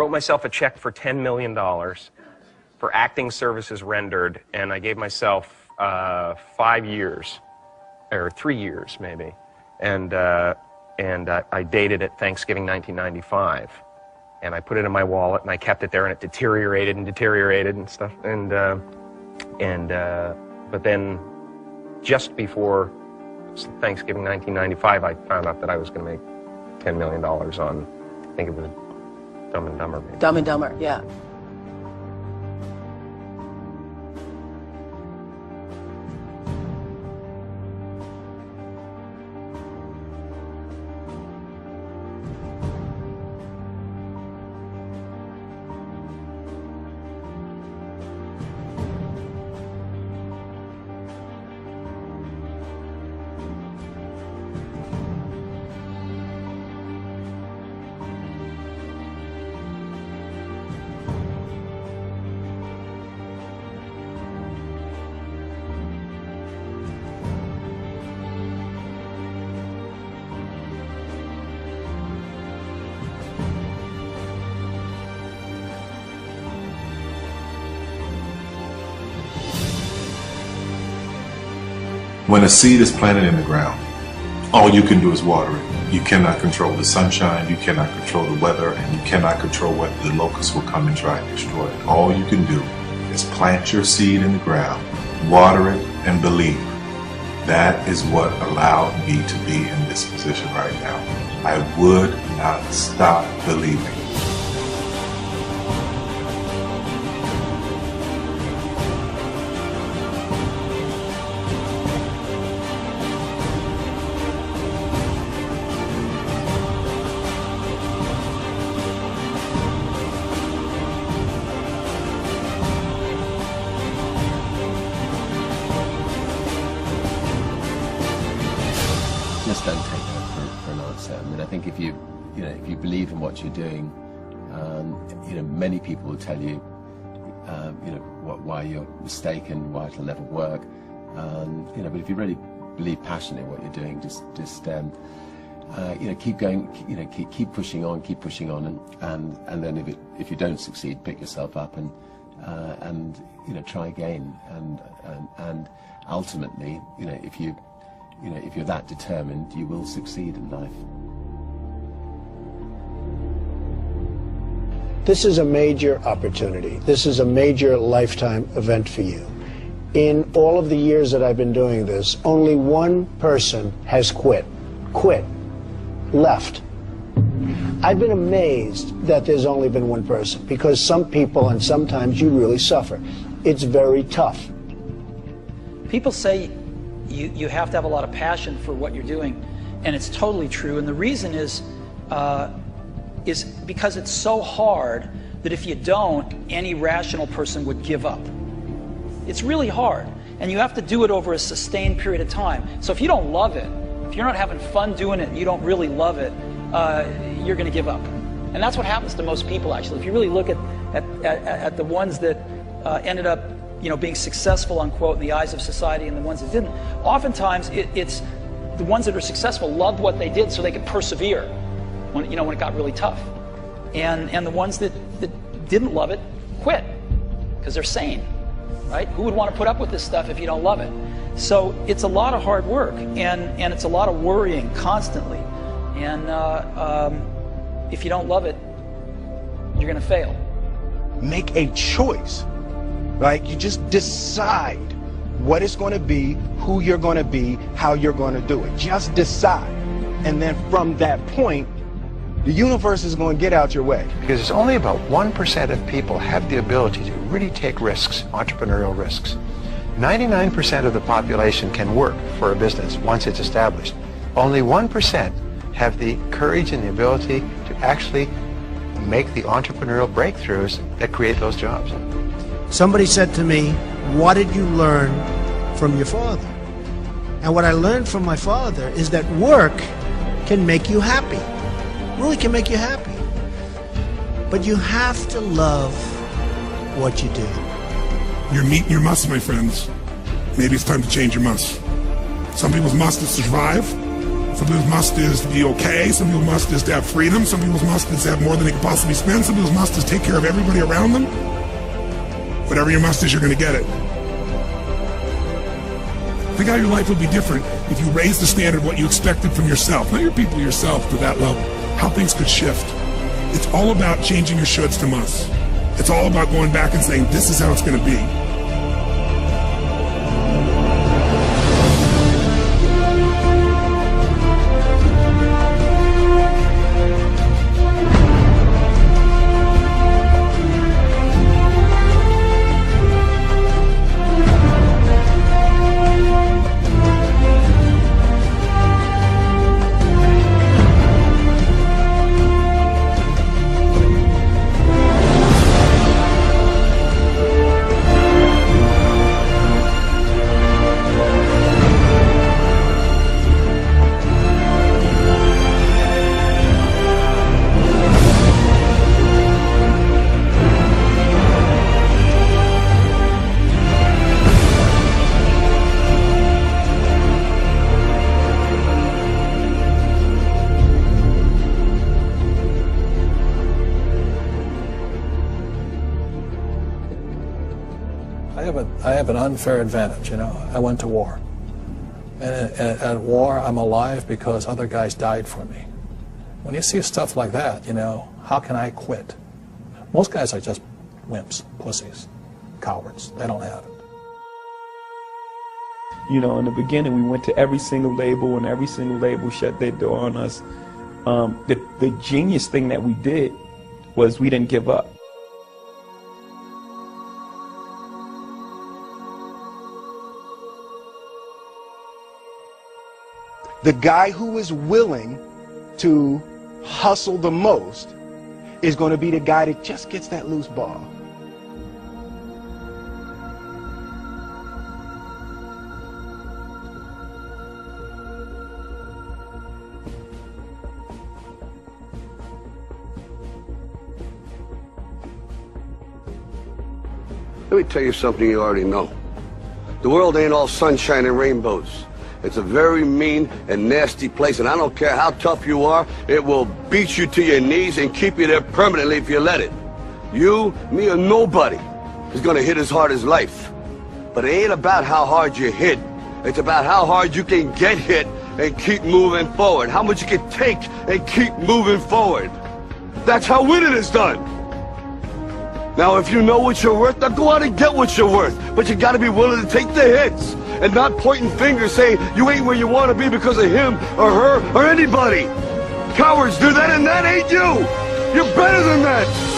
wrote myself a check for $10 million for acting services rendered, and I gave myself 5 years, or 3 years maybe, and I dated it Thanksgiving 1995, and I put it in my wallet, and I kept it there, and it deteriorated and stuff, but then just before Thanksgiving 1995, I found out that I was going to make $10 million on, I think it was Dumb and Dumber. Maybe. Dumb and Dumber, yeah. When a seed is planted in the ground, all you can do is water it. You cannot control the sunshine, you cannot control the weather, and you cannot control whether the locusts will come and try and destroy it. All you can do is plant your seed in the ground, water it, and believe. That is what allowed me to be in this position right now. I would not stop believing. Just don't take that for an answer. I mean, I think if you believe in what you're doing, many people will tell you, why you're mistaken, why it'll never work. But if you really believe passionately in what you're doing, just keep going, keep pushing on, and then if you don't succeed, pick yourself up and try again, and ultimately, if you're that determined, you will succeed in life. This is a major opportunity. This is a major lifetime event for you. In all of the years that I've been doing this, only one person has quit, left. I've been amazed that there's only been one person, because some people, and sometimes you really suffer. It's very tough. People say you have to have a lot of passion for what you're doing, and it's totally true. And the reason is because it's so hard that if you don't, any rational person would give up. It's really hard, and you have to do it over a sustained period of time. So if you don't love it, if you're not having fun doing it and you don't really love it, you're going to give up. And that's what happens to most people, actually. If you really look at the ones that ended up being successful, unquote, in the eyes of society, and the ones that didn't, oftentimes it's the ones that are successful loved what they did so they could persevere when it got really tough. And the ones that didn't love it quit because they're sane, right? Who would want to put up with this stuff if you don't love it? So it's a lot of hard work, and it's a lot of worrying constantly. And if you don't love it, you're going to fail. Make a choice. Like, you just decide what it's going to be, who you're going to be, how you're going to do it. Just decide. And then from that point, the universe is going to get out your way. Because it's only about 1% of people have the ability to really take risks, entrepreneurial risks. 99% of the population can work for a business once it's established. Only 1% have the courage and the ability to actually make the entrepreneurial breakthroughs that create those jobs. Somebody said to me, what did you learn from your father? And what I learned from my father is that work can make you happy. Really can make you happy. But you have to love what you do. You're meeting your must, my friends. Maybe it's time to change your must. Some people's must is survive. Some people's must is to be okay. Some people's must is to have freedom. Some people's must is to have more than they can possibly spend. Some people's must is take care of everybody around them. Whatever your must is, you're going to get it. Think how your life would be different if you raised the standard of what you expected from yourself, not your people, yourself, to that level. How things could shift. It's all about changing your shoulds to musts. It's all about going back and saying, this is how it's going to be. I have an unfair advantage, you know. I went to war. And at war, I'm alive because other guys died for me. When you see stuff like that, you know, how can I quit? Most guys are just wimps, pussies, cowards. They don't have it. You know, in the beginning, we went to every single label, and every single label shut their door on us. The genius thing that we did was we didn't give up. The guy who is willing to hustle the most is going to be the guy that just gets that loose ball. Let me tell you something you already know. The world ain't all sunshine and rainbows. It's a very mean and nasty place, and I don't care how tough you are, it will beat you to your knees and keep you there permanently if you let it. You, me, or nobody is gonna hit as hard as life. But it ain't about how hard you hit. It's about how hard you can get hit and keep moving forward. How much you can take and keep moving forward. That's how winning is done. Now, if you know what you're worth, now go out and get what you're worth. But you gotta be willing to take the hits and not pointing fingers saying you ain't where you want to be because of him or her or anybody. Cowards do that, and that ain't you. You're better than that.